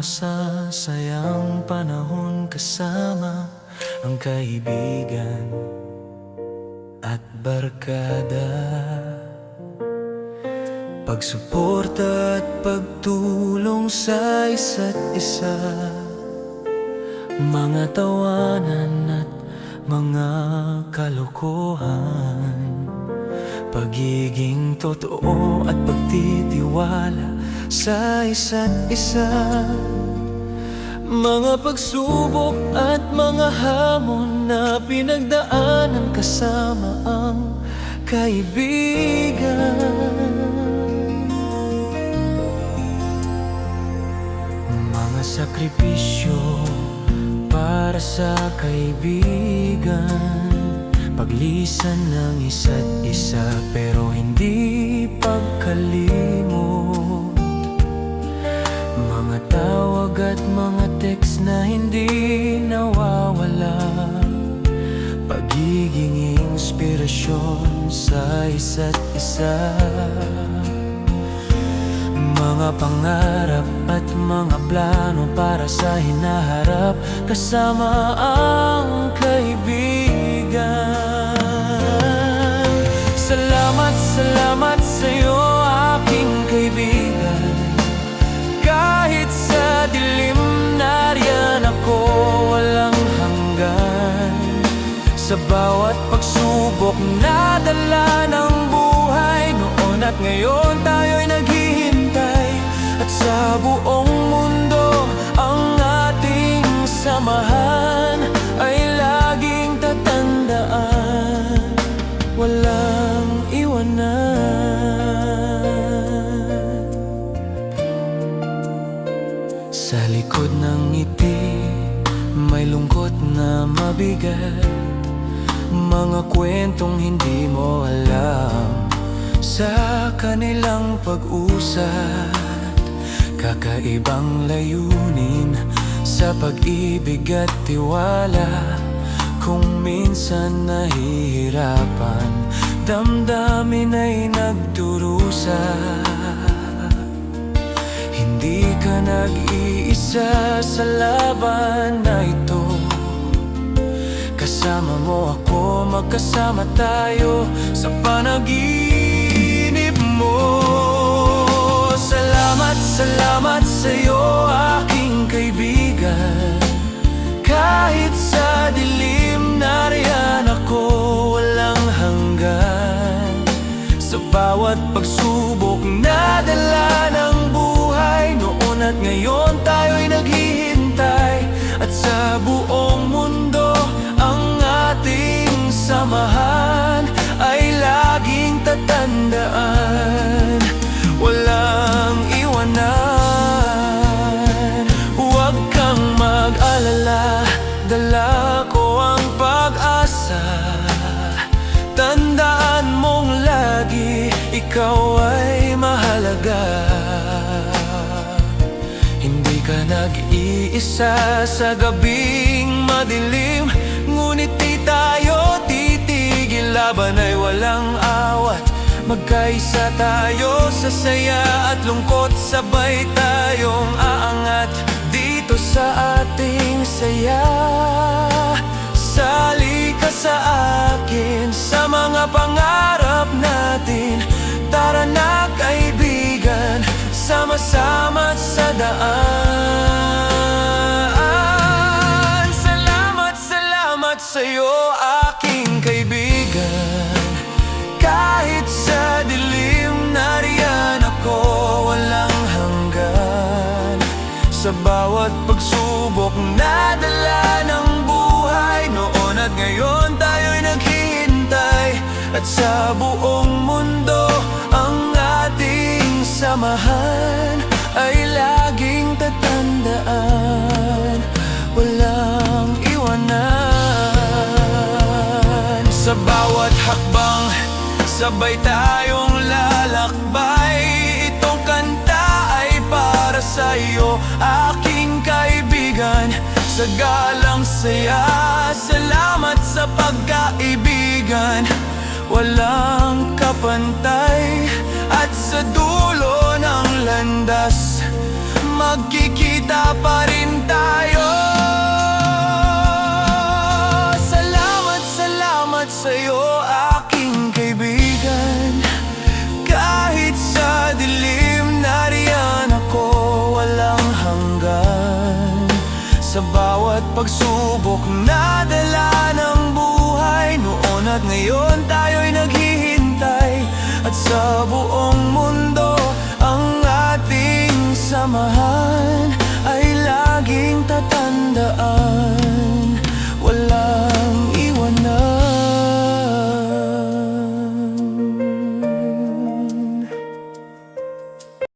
masasayang panahon kasama ang kaibigan at barkada. Pagsuporta at pagtulong sa isa't isa, mga tawanan at mga kalokohan, pagiging totoo at pagtitiwala sa isa't isa, mga pagsubok at mga hamon na pinagdaanan kasama ang kaibigan. Mga sakripisyo para sa kaibigan, paglisan ng isa't isa pero hindi pagkalimot, mga tawag at mga text na hindi nawawala, pagiging inspirasyon sa isa't isa, mga pangarap at mga plano para sa hinaharap kasama ang kaibigan. Salamat, salamat sa'yo aking kaibigan. Kahit sa dilim nariyan ako walang hanggan, sa bawat pagsubok na dala ng buhay noon at ngayon tayo'y naghihintay, at sa buong mundo ang ating samahan ay laging tatandaan, walang iwanan. Sa likod ng ngiti may lungkot na mabigat, mga kwentong hindi mo alam sa kanilang pag-usat, kakaibang layunin sa pag-ibig at tiwala. Kung minsan nahihirapan, damdamin ay nagdurusa, hindi ka nag-iisa sa laban na ito. Kasama mo ako, magkasama tayo sa panaginip mo. Salamat, salamat sa'yo aking kaibigan. Kahit sa dilim nariyan ako walang hanggan, sa bawat pagsubok na dala ng buhay noon at ngayon tayo'y naghihintay, at sa buong mundo ang ating samahan ay laging tatandaan, walang iwanan. Huwag kang mag-alala, dala ko ang pag-asa. Tandaan mong lagi ikaw ay mahalaga. Hindi ka nag-iisa sa gabing madilim, ngunit di tayo titigil, laban ay walang awat. Magkaisa tayo sa saya at lungkot, sabay tayong aangat dito sa ating saya. Sali ka sa akin sa mga pangarap natin, tara na kaibigan, sama-sama sa daan. Salamat, salamat sa'yo aking kaibigan. Kahit sa dilim nariyan ako walang hanggan, sa bawat pagsubok na dala ng buhay noon at ngayon tayo'y naghihintay, at sa buong mundo ang ating samahan ay laging tatandaan, walang iwanan. Sa bawat hakbang sabay tayong lalakbay, itong kanta ay para sa'yo aking kaibigan. Sa galang saya, salamat sa pagkaibigan, walang kapantay, at sa dulo ng landas magkikita pa rin tayo. Salamat, salamat sa'yo aking kaibigan. Kahit sa dilim nariyan ako walang hanggan. Sa bawat pagsubok na dala ng buhay, noon at ngayon tayo'y naghihintay. At sa buong